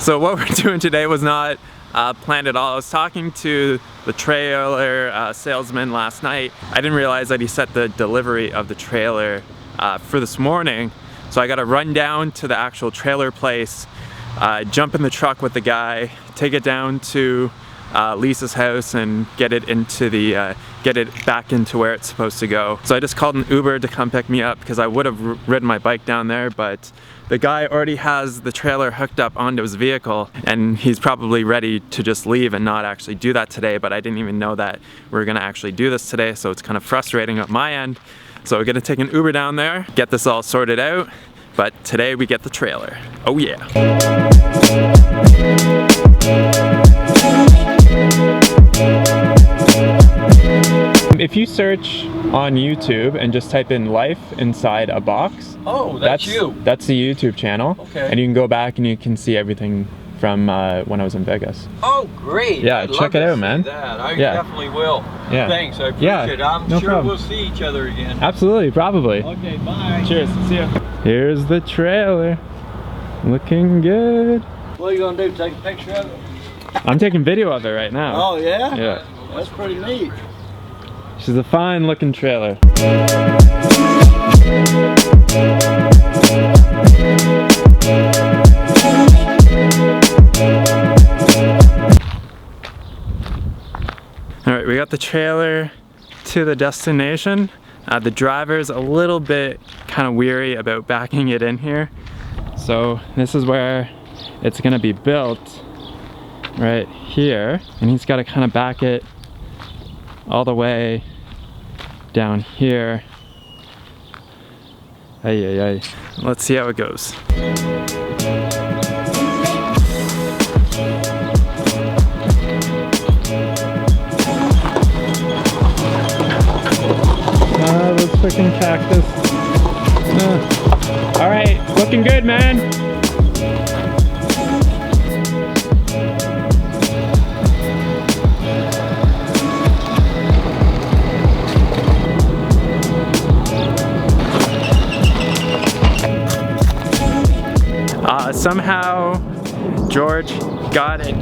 So what we're doing today was not planned at all. I was talking to the trailer salesman last night. I didn't realize that he set the delivery of the trailer for this morning. So I got to run down to the actual trailer place, jump in the truck with the guy, take it down to Lisa's house and get it back into where it's supposed to go. So I just called an Uber to come pick me up because I would have ridden my bike down there, but the guy already has the trailer hooked up onto his vehicle and he's probably ready to just leave and not actually do that today, but I didn't even know that we were gonna actually do this today, so it's kind of frustrating on my end. So we're gonna take an Uber down there, get this all sorted out, but today we get the trailer. Oh yeah. If you search on YouTube and just type in life inside a box, that's you. That's the YouTube channel. Okay. And you can go back and you can see everything from when I was in Vegas. Oh, great. Yeah, check it out, man. I definitely will. Yeah. Thanks, I appreciate it. I'm no sure problem. we'll see each other again. Absolutely, probably. Okay, bye. Cheers, see ya. Here's the trailer. Looking good. What are you gonna do, take a picture of it? I'm taking video of it right now. Oh, yeah? Yeah. That's pretty neat. She's a fine looking trailer. Alright, we got the trailer to the destination. The driver's a little bit kind of weary about backing it in here. So this is where it's gonna be built, right here. And he's gotta kind of back it all the way down here. Ay, ay, ay. Let's see how it goes. Those freaking cactus. All right, looking good, man. Somehow George got it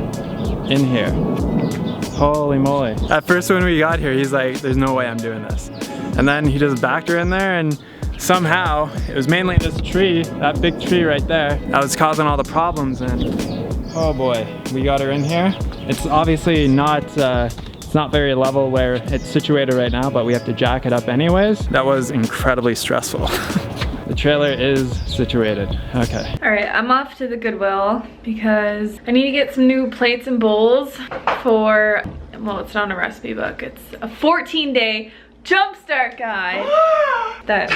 in here. Holy moly. At first when we got here, he's like, there's no way I'm doing this. And then he just backed her in there and somehow, it was mainly this tree, that big tree right there, that was causing all the problems, and oh boy, we got her in here. It's obviously not, it's not very level where it's situated right now, but we have to jack it up anyways. That was incredibly stressful. The trailer is situated. Okay. All right, I'm off to the Goodwill because I need to get some new plates and bowls for, well, it's not a recipe book. It's a 14-day jumpstart guide that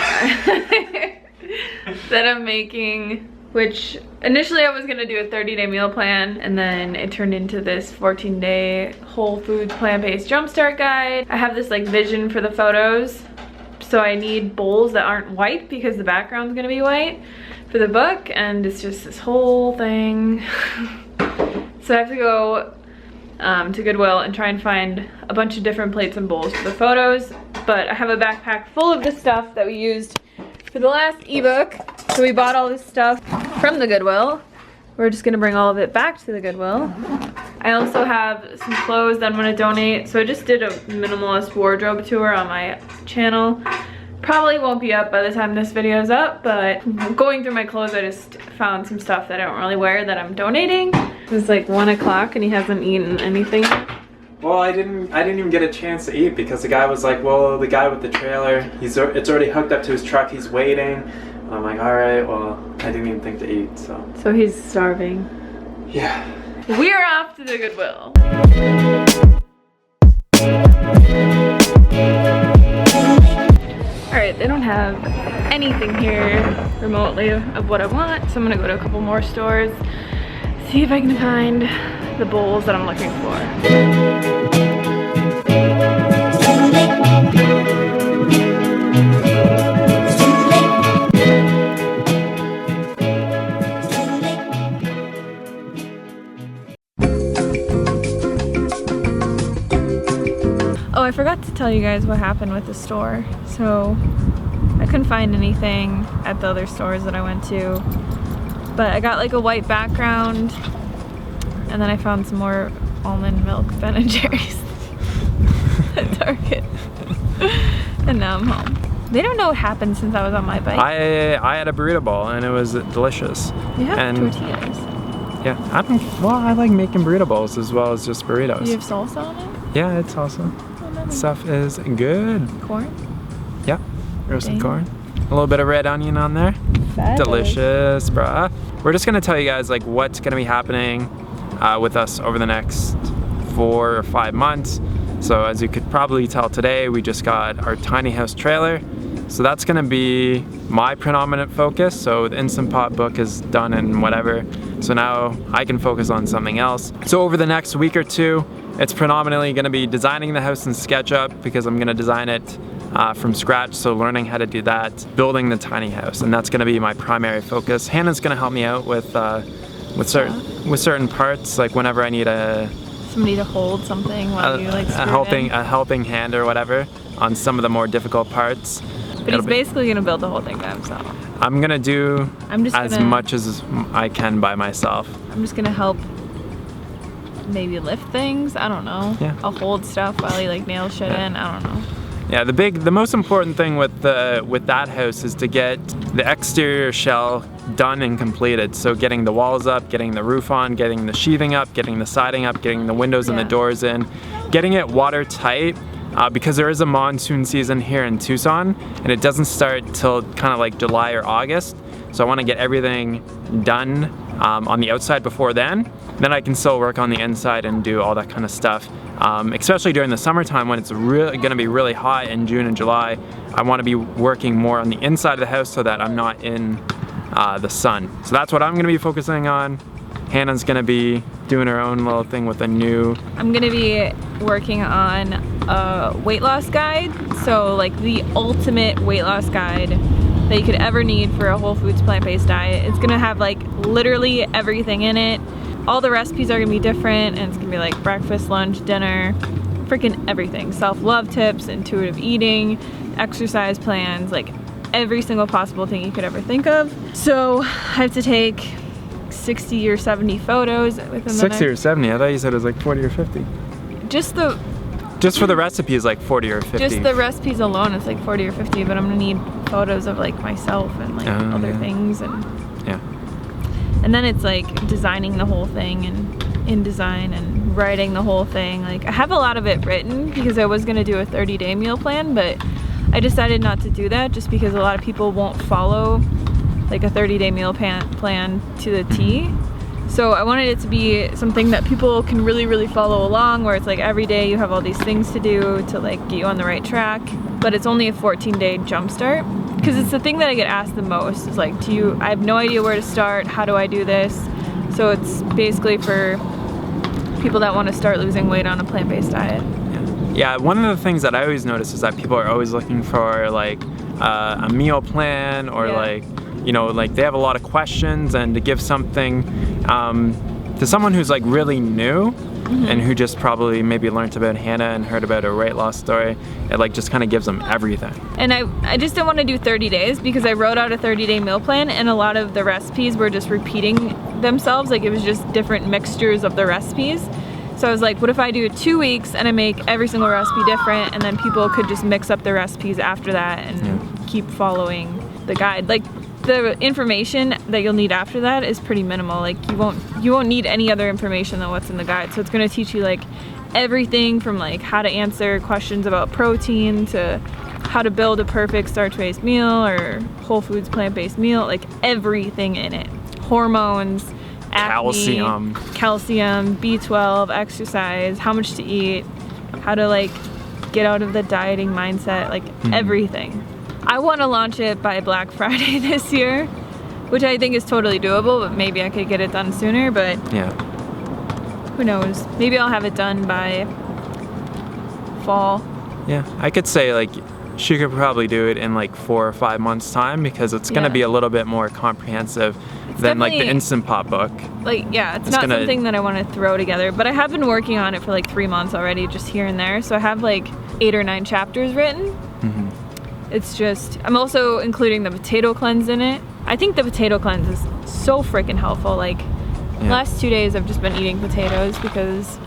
I'm making, which initially I was gonna do a 30-day meal plan, and then it turned into this 14-day whole foods plant-based jumpstart guide. I have this like vision for the photos. So I need bowls that aren't white because the background's gonna be white for the book, and it's just this whole thing. So I have to go to Goodwill and try and find a bunch of different plates and bowls for the photos. But I have a backpack full of the stuff that we used for the last ebook. So we bought all this stuff from the Goodwill. We're just gonna bring all of it back to the Goodwill. I also have some clothes that I'm gonna donate. So I just did a minimalist wardrobe tour on my channel. Probably won't be up by the time this video is up, but going through my clothes, I just found some stuff that I don't really wear that I'm donating. It's like 1 o'clock and he hasn't eaten anything yet. Well, I didn't even get a chance to eat because the guy was like, well, the guy with the trailer, it's already hooked up to his truck, he's waiting. I'm like, all right, well, I didn't even think to eat, so. So he's starving. Yeah. We're off to the Goodwill. All right, they don't have anything here remotely of what I want, so I'm gonna go to a couple more stores, see if I can find the bowls that I'm looking for. Oh, I forgot to tell you guys what happened with the store. So I couldn't find anything at the other stores that I went to, but I got like a white background And then I found some more almond milk Ben & Jerry's at Target. And now I'm home. They don't know what happened since I was on my bike. I had a burrito bowl and it was delicious. You have and tortillas. Yeah, I like making burrito bowls as well as just burritos. You have salsa on it? Yeah, it's awesome. Oh, nice. Stuff is good. Corn? Yeah, roasted Dang. corn. A little bit of red onion on there. Fabulous. Delicious, bruh. We're just gonna tell you guys like what's gonna be happening with us over the next 4 or 5 months. So as you could probably tell today, we just got our tiny house trailer. So that's gonna be my predominant focus. So the Instant Pot book is done and whatever. So now I can focus on something else. So over the next week or two, it's predominantly gonna be designing the house in SketchUp because I'm gonna design it from scratch. So learning how to do that, building the tiny house, and that's gonna be my primary focus. Hannah's gonna help me out with certain parts, like whenever I need somebody to hold something while you like screw a helping hand or whatever on some of the more difficult parts. But he's basically gonna build the whole thing by himself. I'm gonna do as much as I can by myself. I'm just gonna help maybe lift things. I don't know. Yeah. I'll hold stuff while he like nails shit in. I don't know. Yeah, the most important thing with that house is to get the exterior shell done and completed. So getting the walls up, getting the roof on, getting the sheathing up, getting the siding up, getting the windows and the doors in, getting it watertight. Because there is a monsoon season here in Tucson and it doesn't start till kind of like July or August. So I want to get everything done on the outside before then. Then I can still work on the inside and do all that kind of stuff. Especially during the summertime when it's really going to be really hot in June and July. I want to be working more on the inside of the house so that I'm not in the sun. So that's what I'm going to be focusing on. Hannah's going to be doing her own little thing with I'm going to be working on a weight loss guide. So like the ultimate weight loss guide that you could ever need for a whole foods plant-based diet. It's going to have like literally everything in it. All the recipes are going to be different and it's going to be like breakfast, lunch, dinner, freaking everything. Self-love tips, intuitive eating, exercise plans, like every single possible thing you could ever think of. So I have to take 60 or 70 photos within the 60 or 70? I thought you said it was like 40 or 50. Just for the recipes like 40 or 50. Just the recipes alone it's like 40 or 50, but I'm gonna need photos of like myself and like other things and and then it's like designing the whole thing and InDesign and writing the whole thing. Like I have a lot of it written because I was gonna do a 30-day meal plan, but I decided not to do that just because a lot of people won't follow like a 30-day meal plan to the T. So I wanted it to be something that people can really follow along, where it's like every day you have all these things to do to like get you on the right track, but it's only a 14-day jumpstart. Because it's the thing that I get asked the most is like, I have no idea where to start, how do I do this? So it's basically for people that want to start losing weight on a plant-based diet. Yeah, one of the things that I always notice is that people are always looking for like a meal plan or like, you know, like they have a lot of questions, and to give something to someone who's like really new and who just probably maybe learned about Hannah and heard about her weight loss story, it like just kind of gives them everything. And I just didn't want to do 30 days because I wrote out a 30-day meal plan and a lot of the recipes were just repeating themselves. Like it was just different mixtures of the recipes. So I was like, what if I do 2 weeks and I make every single recipe different, and then people could just mix up the recipes after that and keep following the guide. Like the information that you'll need after that is pretty minimal. Like you won't need any other information than what's in the guide. So it's going to teach you like everything from like how to answer questions about protein to how to build a perfect starch-based meal or whole foods plant-based meal, like everything in it. Hormones, acne, calcium, B12, exercise, how much to eat, how to like get out of the dieting mindset, like everything. I want to launch it by Black Friday this year, which I think is totally doable, but maybe I could get it done sooner, but who knows? Maybe I'll have it done by fall. Yeah, I could say like she could probably do it in like 4 or 5 months time because it's going to be a little bit more comprehensive than like the Instant Pot book. Like, yeah, it's not something that I want to throw together, but I have been working on it for like 3 months already, just here and there. So I have like 8 or 9 chapters written. It's just, I'm also including the potato cleanse in it. I think the potato cleanse is so freaking helpful. Like Yeah. Last 2 days I've just been eating potatoes because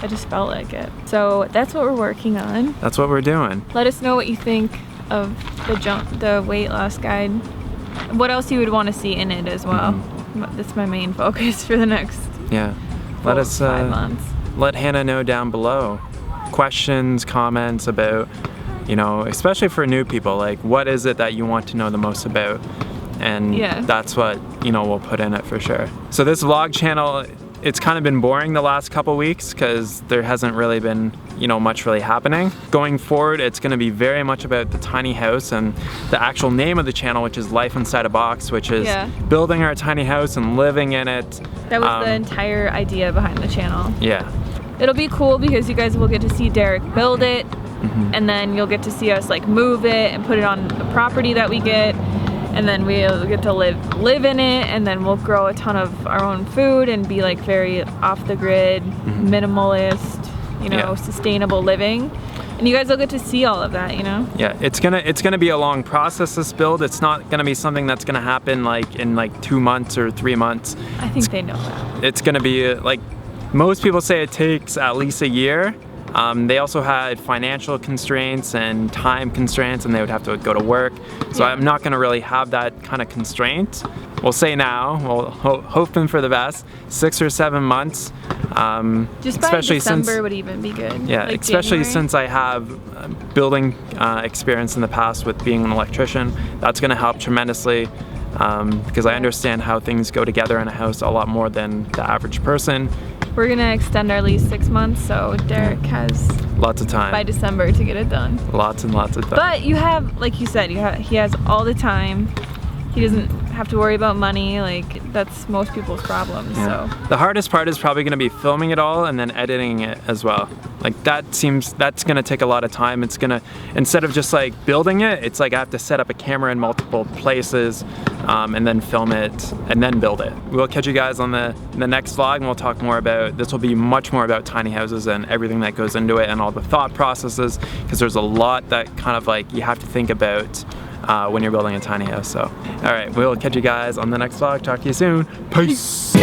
I just felt like it. So that's what we're working on. That's what we're doing. Let us know what you think of the weight loss guide. What else you would want to see in it as well. That's my main focus for the next Yeah. Let us 5 months. let Hannah know down below. Questions, comments about, you know, especially for new people, like what is it that you want to know the most about? And Yeah. that's what, you know, we'll put in it for sure. So this vlog channel, it's kind of been boring the last couple weeks because there hasn't really been, you know, much really happening. Going forward, it's going to be very much about the tiny house and the actual name of the channel, which is Life Inside a Box, which is building our tiny house and living in it. That was the entire idea behind the channel. Yeah. It'll be cool because you guys will get to see Derek build it, and then you'll get to see us like move it and put it on the property that we get, and then we'll get to live in it, and then we'll grow a ton of our own food and be like very off the grid, minimalist, you know, sustainable living. And you guys will get to see all of that, you know? Yeah, it's gonna be a long process, this build. It's not gonna be something that's gonna happen like in like 2 months or 3 months. I think they know that. It's gonna be like, most people say it takes at least a year. They also had financial constraints and time constraints, and they would have to go to work. So I'm not gonna really have that kind of constraint. We'll say now, we'll hoping for the best, 6 or 7 months. Just by especially December since, would even be good. yeah, like especially January. since I have building experience in the past with being an electrician. That's gonna help tremendously. Because I understand how things go together in a house a lot more than the average person. We're gonna extend our lease 6 months, so Derek has Lots of time. by December to get it done. Lots and lots of time. But you have, like you said, he has all the time. He doesn't have to worry about money. Like that's most people's problems. So the hardest part is probably going to be filming it all and then editing it as well. Like that's going to take a lot of time. It's gonna, instead of just like building it, it's like I have to set up a camera in multiple places and then film it and then build it. We'll catch you guys on the next vlog, and we'll talk more about, this will be much more about tiny houses and everything that goes into it and all the thought processes, because there's a lot that kind of like you have to think about when you're building a tiny house. So, all right, we'll catch you guys on the next vlog. Talk to you soon. Peace.